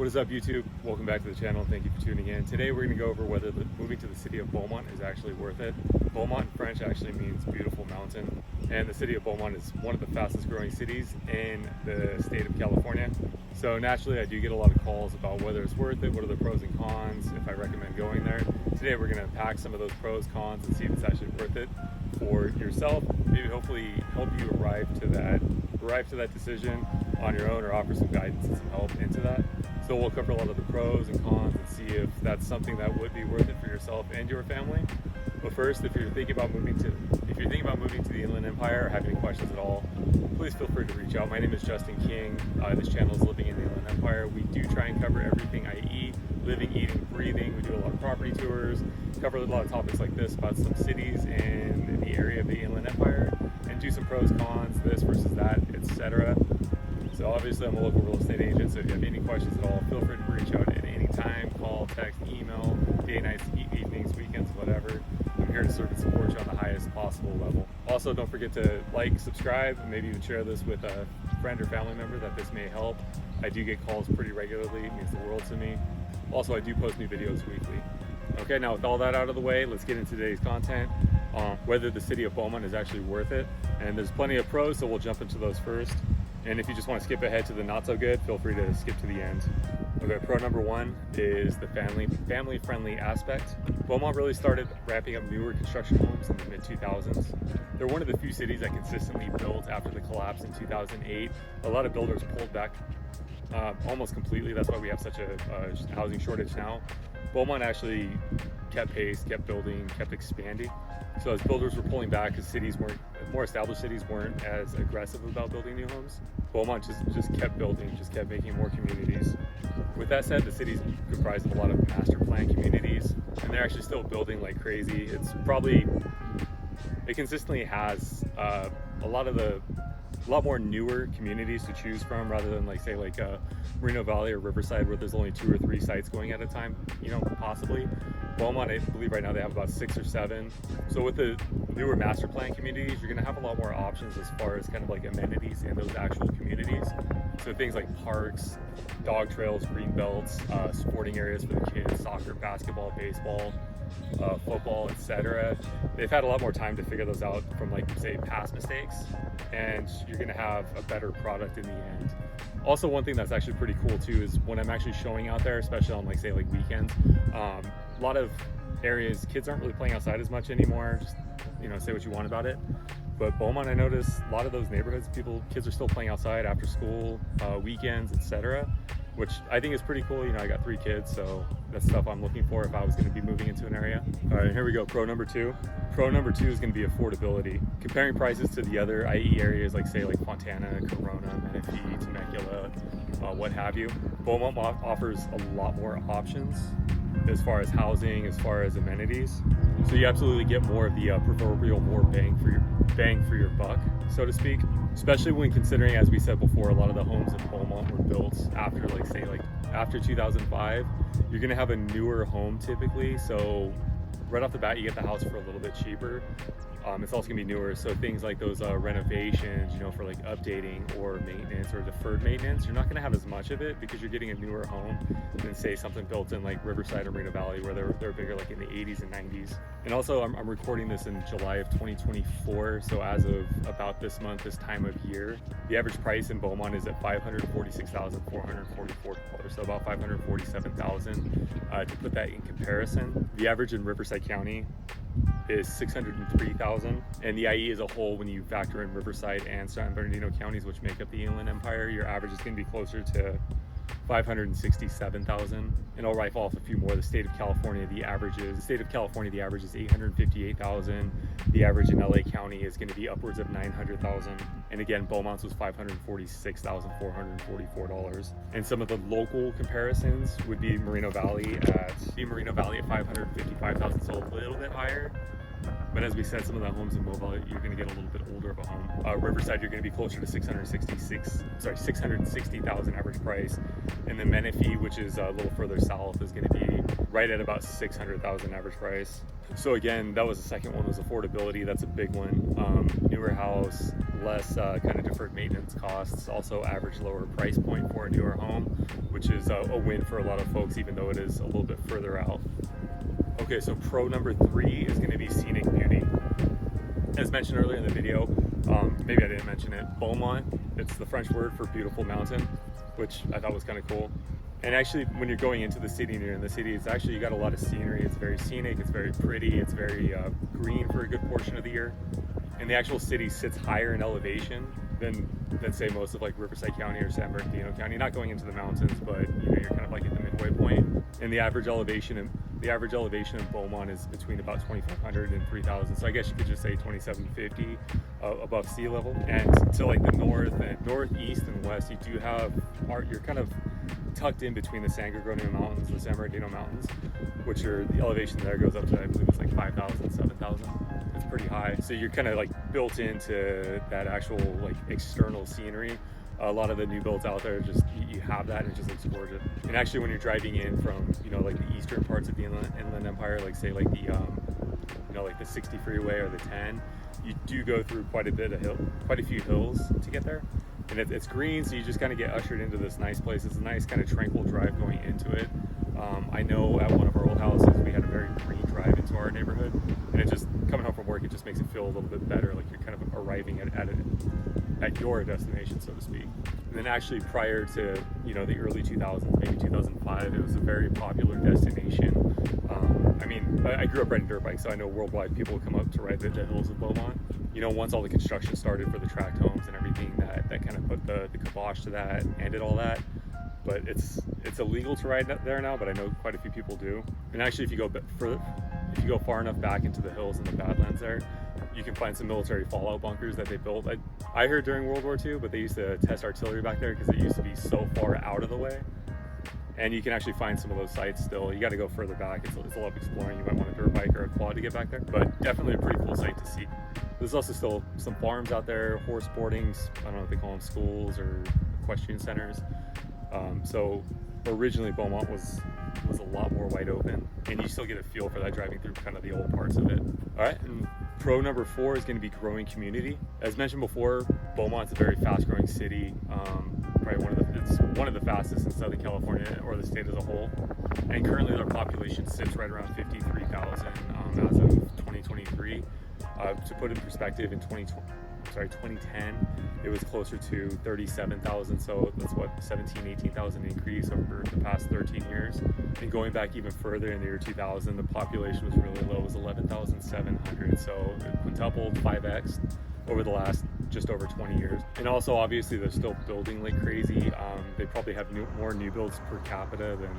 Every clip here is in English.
What is up, YouTube? Welcome back to the channel. Thank you for tuning in. Today we're going to go over whether moving to the city of Beaumont is actually worth it. Beaumont in French actually means beautiful mountain, and the city of Beaumont is one of the fastest growing cities in the state of California. So naturally I do get a lot of calls about whether it's worth it, what are the pros and cons, if I recommend going there. Today we're going to unpack some of those pros, cons, and see if it's actually worth it for yourself. Maybe hopefully help you arrive to that decision on your own, or offer some guidance and some help into that. So we'll cover a lot of the pros and cons and see if that's something that would be worth it for yourself and your family. But first, if you're thinking about moving to the Inland Empire or have any questions at all, please feel free to reach out. My name is Justin King. This channel is Living in the Inland Empire. We do try and cover everything, i.e. living, eating, breathing. We do a lot of property tours, cover a lot of topics like this about some cities in the area of the Inland Empire, and do some pros, cons, this versus that, etc. So obviously I'm a local real estate agent, so if you have any questions at all, feel free to reach out at any time, call, text, email, day, nights, evenings, weekends, whatever. I'm here to serve and support you on the highest possible level. Also, don't forget to like, subscribe, and maybe even share this with a friend or family member that this may help. I do get calls pretty regularly. It means the world to me. Also, I do post new videos weekly. Okay, now with all that out of the way, let's get into today's content on whether the city of Beaumont is actually worth it. And there's plenty of pros, so we'll jump into those first. And if you just want to skip ahead to the not so good, feel free to skip to the end. Okay, pro number one is the family friendly aspect. Beaumont really started ramping up newer construction homes in the mid 2000s. They're one of the few cities that consistently built after the collapse in 2008. A lot of builders pulled back almost completely. That's why we have such a housing shortage now. Beaumont actually kept pace, kept building, kept expanding. So as builders were pulling back, because more established cities weren't as aggressive about building new homes, Beaumont just kept building, just kept making more communities. With that said, the city's comprised of a lot of master plan communities, and they're actually still building like crazy. It consistently has a lot more newer communities to choose from, rather than say Moreno Valley or Riverside, where there's only 2 or 3 sites going at a time, possibly. Beaumont, I believe right now they have about 6 or 7. So with the newer master plan communities, you're gonna have a lot more options as far as kind of like amenities in those actual communities. So things like parks, dog trails, green belts, sporting areas for the kids, soccer, basketball, baseball, football, etc. They've had a lot more time to figure those out from say past mistakes, and you're gonna have a better product in the end. Also, one thing that's actually pretty cool too is when I'm actually showing out there, especially on say weekends, a lot of areas kids aren't really playing outside as much anymore. Just say what you want about it, but Beaumont, I noticed a lot of those neighborhoods, kids are still playing outside after school, weekends, etc., which I think is pretty cool. I got 3 kids, so that's stuff I'm looking for if I was going to be moving into an area. All right, here we go. Pro number 2. Pro number 2 is going to be affordability. Comparing prices to the other IE areas, like Fontana, Corona, Menifee, Temecula, what have you, Beaumont offers a lot more options as far as housing, as far as amenities. So you absolutely get more of the proverbial more bang for your buck, so to speak. Especially when considering, as we said before, a lot of the homes in Beaumont were built after after 2005. You're gonna have a newer home typically, so right off the bat you get the house for a little bit cheaper. It's also gonna be newer, so things like those renovations, for updating or maintenance or deferred maintenance, you're not gonna have as much of it because you're getting a newer home than say something built in Riverside or Moreno Valley, where they're bigger in the 80s and 90s. And also, I'm recording this in July of 2024, so as of about this month, this time of year, the average price in Beaumont is at $546,444, so about $547,000. To put that in comparison, the average in Riverside County is $603,000, and the IE as a whole, when you factor in Riverside and San Bernardino counties, which make up the Inland Empire, your average is going to be closer to $567,000. And I'll rifle off a few more. The state of California, the average is $858,000. The average in LA County is going to be upwards of $900,000. And again, Beaumont's was $546,444. And some of the local comparisons would be Moreno Valley at $555,000, so a little bit higher. But as we said, some of the homes in Mobile, you're going to get a little bit older of a home. Riverside, you're going to be closer to $660,000 average price. And then Menifee, which is a little further south, is going to be right at about $600,000 average price. So again, that was the second one, was affordability. That's a big one. Newer house, less kind of deferred maintenance costs, also average lower price point for a newer home, which is a win for a lot of folks, even though it is a little bit further out. Okay, so pro number 3 is going to be scenic beauty. As mentioned earlier in the video, maybe I didn't mention it, Beaumont, it's the French word for beautiful mountain, which I thought was kind of cool. And actually, when you're going into the city and you're in the city, it's actually, you got a lot of scenery. It's very scenic, it's very pretty, it's very green for a good portion of the year. And the actual city sits higher in elevation than say most of like Riverside County or San Bernardino County. Not going into the mountains, but you're kind of like at the midway point. And the average elevation in Beaumont is between about 2,500 and 3,000. So I guess you could just say 2,750 above sea level. And to like the northeast and west, you do have you're kind of tucked in between the San Gregorio Mountains, the San Bernardino Mountains, which are, the elevation there goes up to, I believe it's like 5,000, 7,000. It's pretty high. So you're kind of like built into that actual like external scenery. A lot of the new builds out there, just you have that and it just looks gorgeous. And actually, when you're driving in from like the eastern parts of the Inland Empire, like say like the like the 60 freeway or the 10, you do go through quite a few hills to get there. And it's green, so you just kind of get ushered into this nice place. It's a nice kind of tranquil drive going into it. I know at one of our old houses, we had a very green drive into our neighborhood, and it just, coming home from work, it just makes it feel a little bit better, like you're kind of arriving at your destination, so to speak. And then actually prior to, the early 2000s, maybe 2005, it was a very popular destination. I grew up riding dirt bikes, so I know worldwide people would come up to ride the hills of Beaumont. Once all the construction started for the tract homes and everything, that kind of put the kibosh to that, ended all that. But it's illegal to ride there now, but I know quite a few people do. And actually, if you go far enough back into the hills and the Badlands there, you can find some military fallout bunkers that they built. I heard during World War II, but they used to test artillery back there because it used to be so far out of the way. And you can actually find some of those sites still. You got to go further back. It's a lot of exploring. You might want a dirt bike or a quad to get back there, but definitely a pretty cool site to see. There's also still some farms out there, horse boardings. I don't know if they call them schools or equestrian centers. So originally Beaumont was a lot more wide open, and you still get a feel for that driving through kind of the old parts of it. All right, and pro number 4 is going to be growing community. As mentioned before, Beaumont's a very fast growing city. Probably one of the fastest in Southern California or the state as a whole. And currently their population sits right around 53,000 as of 2023. To put it in perspective, in 2010, it was closer to 37,000. So that's what, 18,000 increase over the past 13 years. And going back even further in the year 2000, the population was really low. It was 11,700. So it quintupled, 5x over the last just over 20 years. And also, obviously, they're still building like crazy. They probably have more new builds per capita than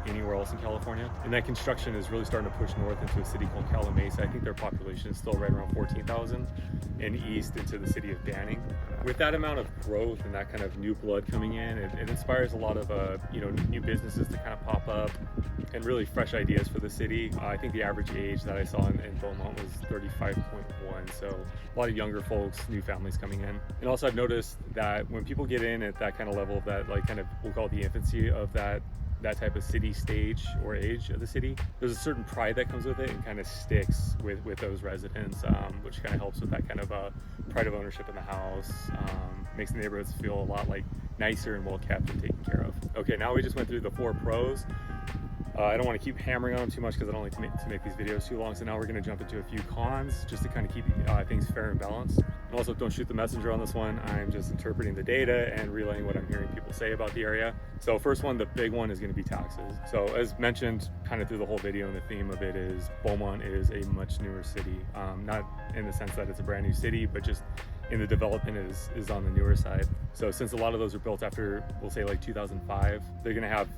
anywhere else in California. And that construction is really starting to push north into a city called Calamasa. I think their population is still right around 14,000, and east into the city of Banning. With that amount of growth and that kind of new blood coming in, it inspires a lot of new businesses to kind of pop up and really fresh ideas for the city. I think the average age that I saw in Beaumont was 35.1, so a lot of younger folks, new families coming in. And also I've noticed that when people get in at that kind of level of that, like kind of, we'll call it the infancy of that type of city stage or age of the city, there's a certain pride that comes with it and kind of sticks with those residents, which kind of helps with that kind of pride of ownership in the house, makes the neighborhoods feel a lot like nicer and well kept and taken care of. Okay, now we just went through the 4 pros. I don't want to keep hammering on them too much because I don't like to make these videos too long. So now we're going to jump into a few cons just to kind of keep things fair and balanced. And also, don't shoot the messenger on this one. I'm just interpreting the data and relaying what I'm hearing people say about the area. So first one, the big one is going to be taxes. So as mentioned kind of through the whole video, and the theme of it is Beaumont is a much newer city. Not in the sense that it's a brand new city, but just in the development is on the newer side. So since a lot of those were built after, we'll say like 2005, they're going to have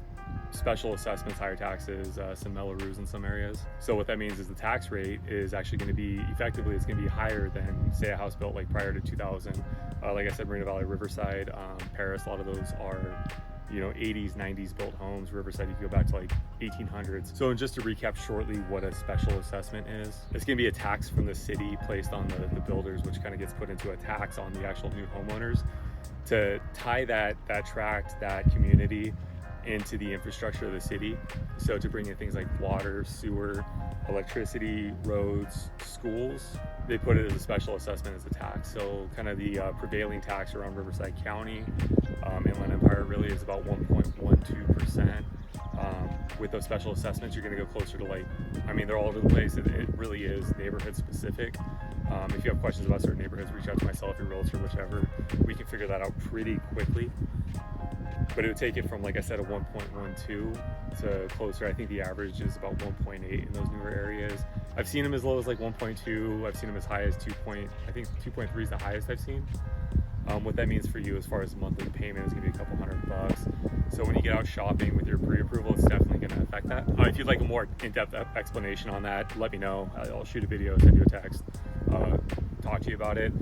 special assessments, higher taxes, some mellows in some areas. So what that means is the tax rate is actually going to be, effectively, it's going to be higher than, say, a house built like prior to 2000. Like I said, Marina Valley, Riverside, Paris, a lot of those are 80s, 90s built homes. Riverside, you can go back to like 1800s. So just to recap shortly what a special assessment is, it's going to be a tax from the city placed on the builders, which kind of gets put into a tax on the actual new homeowners to tie that tract, that community into the infrastructure of the city. So to bring in things like water, sewer, electricity, roads, schools, they put it as a special assessment as a tax. So kind of the prevailing tax around Riverside County, Inland Empire really is about 1.12%. With those special assessments, you're going to go closer to like, I mean, they're all over the place. It really is neighborhood specific. If you have questions about certain neighborhoods, reach out to myself, your realtor, whichever. We can figure that out pretty quickly. But it would take it from, like I said, a 1.12 to closer. I think the average is about 1.8 in those newer areas. I've seen them as low as like 1.2. I've seen them as high as 2. I think 2.3 is the highest I've seen. What that means for you as far as monthly payment is going to be a couple $100. So when you get out shopping with your pre-approval, it's definitely going to affect that. If you'd like a more in-depth explanation on that, let me know. I'll shoot a video, send you a text, talk to you about it.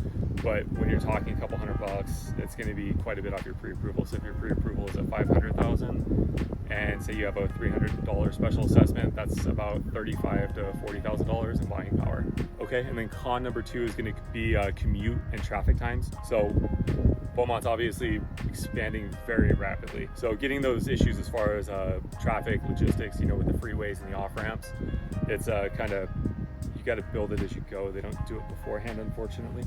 But when you're talking a couple $100, it's going to be quite a bit off your pre-approval. So if your pre-approval is at $500,000 and say you have a $300 special assessment, that's about $35,000 to $40,000 in buying power. Okay, and then con number 2 is going to be commute and traffic times. So Beaumont's obviously expanding very rapidly. So getting those issues as far as traffic, logistics, you know, with the freeways and the off-ramps, it's kind of, you got to build it as you go. They don't do it beforehand, unfortunately.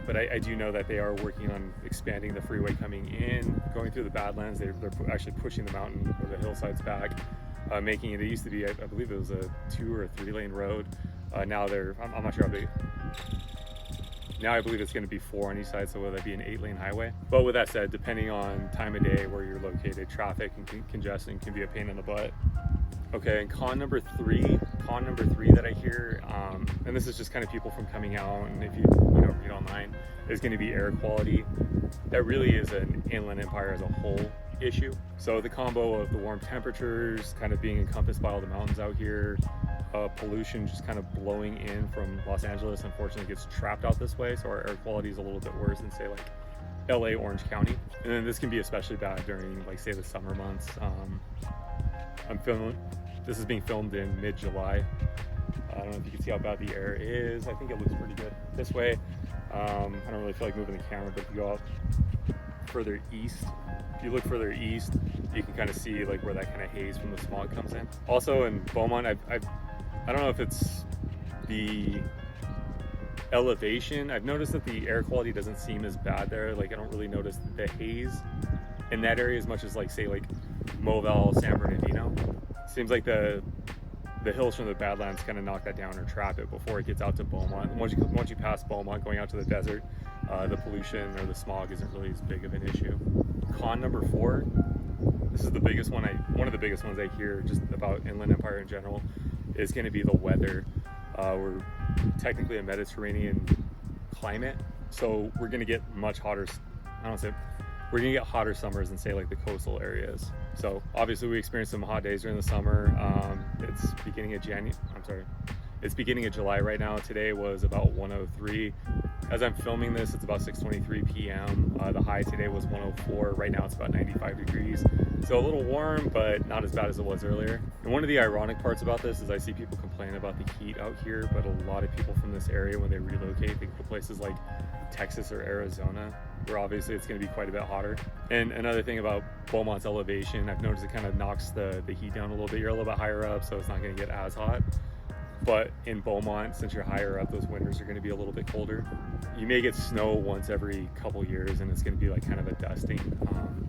But I do know that they are working on expanding the freeway coming in, going through the Badlands. They're actually pushing the mountain or the hillsides back, making it, it used to be, I believe it was a 2 or 3 lane road. Now I'm not sure how big. Now I believe it's going to be 4 on each side, so will that be an 8 lane highway? But with that said, depending on time of day, where you're located, traffic and congestion can be a pain in the butt. Okay, and con number three that I hear, and this is just kind of people from coming out, and if you read online, is going to be air quality. That really is an Inland Empire as a whole issue. So the combo of the warm temperatures, kind of being encompassed by all the mountains out here, pollution just kind of blowing in from Los Angeles, unfortunately gets trapped out this way, so our air quality is a little bit worse than say like LA, Orange County. And then this can be especially bad during like say the summer months. This is being filmed in mid-July. I don't know if you can see how bad the air is. I think it looks pretty good this way. I don't really feel like moving the camera, but if you go out further east, if you look further east, you can kind of see like where that kind of haze from the smog comes in. Also in Beaumont, I don't know if it's the elevation. I've noticed that the air quality doesn't seem as bad there. Like I don't really notice the haze in that area as much as like say like Movell, San Bernardino. Seems like the hills from the Badlands kind of knock that down or trap it before it gets out to Beaumont. Once you pass Beaumont, going out to the desert, the pollution or the smog isn't really as big of an issue. Con number 4, this is the biggest one. One of the biggest ones I hear just about Inland Empire in general is going to be the weather. We're technically a Mediterranean climate, so we're going to get much hotter. We're gonna get hotter summers than say like the coastal areas. So obviously we experienced some hot days during the summer. It's beginning of July right now. Today was about 103. As I'm filming this, it's about 6:23 p.m. The high today was 104. Right now it's about 95 degrees. So a little warm, but not as bad as it was earlier. And one of the ironic parts about this is I see people complain about the heat out here, but a lot of people from this area, when they relocate, they go to places like Texas or Arizona, where obviously it's going to be quite a bit hotter. And another thing about Beaumont's elevation, I've noticed it kind of knocks the heat down a little bit. You're a little bit higher up, so it's not going to get as hot. But in Beaumont, since you're higher up, those winters are going to be a little bit colder. You may get snow once every couple years, and it's going to be like kind of a dusting.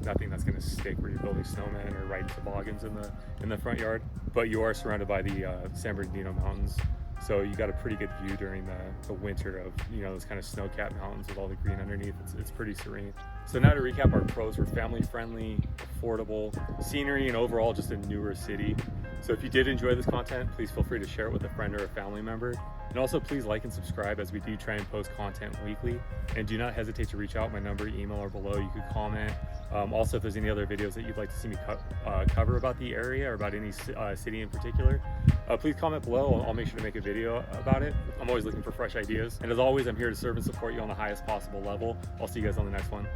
Nothing that's going to stick where you're building snowmen or riding toboggans in the front yard. But you are surrounded by the San Bernardino Mountains, so you got a pretty good view during the winter of those kind of snow-capped mountains with all the green underneath. It's pretty serene. So now to recap our pros, we're family-friendly, affordable, scenery, and overall just a newer city. So if you did enjoy this content, please feel free to share it with a friend or a family member. And also please like and subscribe, as we do try and post content weekly. And do not hesitate to reach out. My number, email, or below. You could comment. Also, if there's any other videos that you'd like to see me cover about the area or about any city in particular, please comment below. I'll make sure to make a video about it. I'm always looking for fresh ideas. And as always, I'm here to serve and support you on the highest possible level. I'll see you guys on the next one.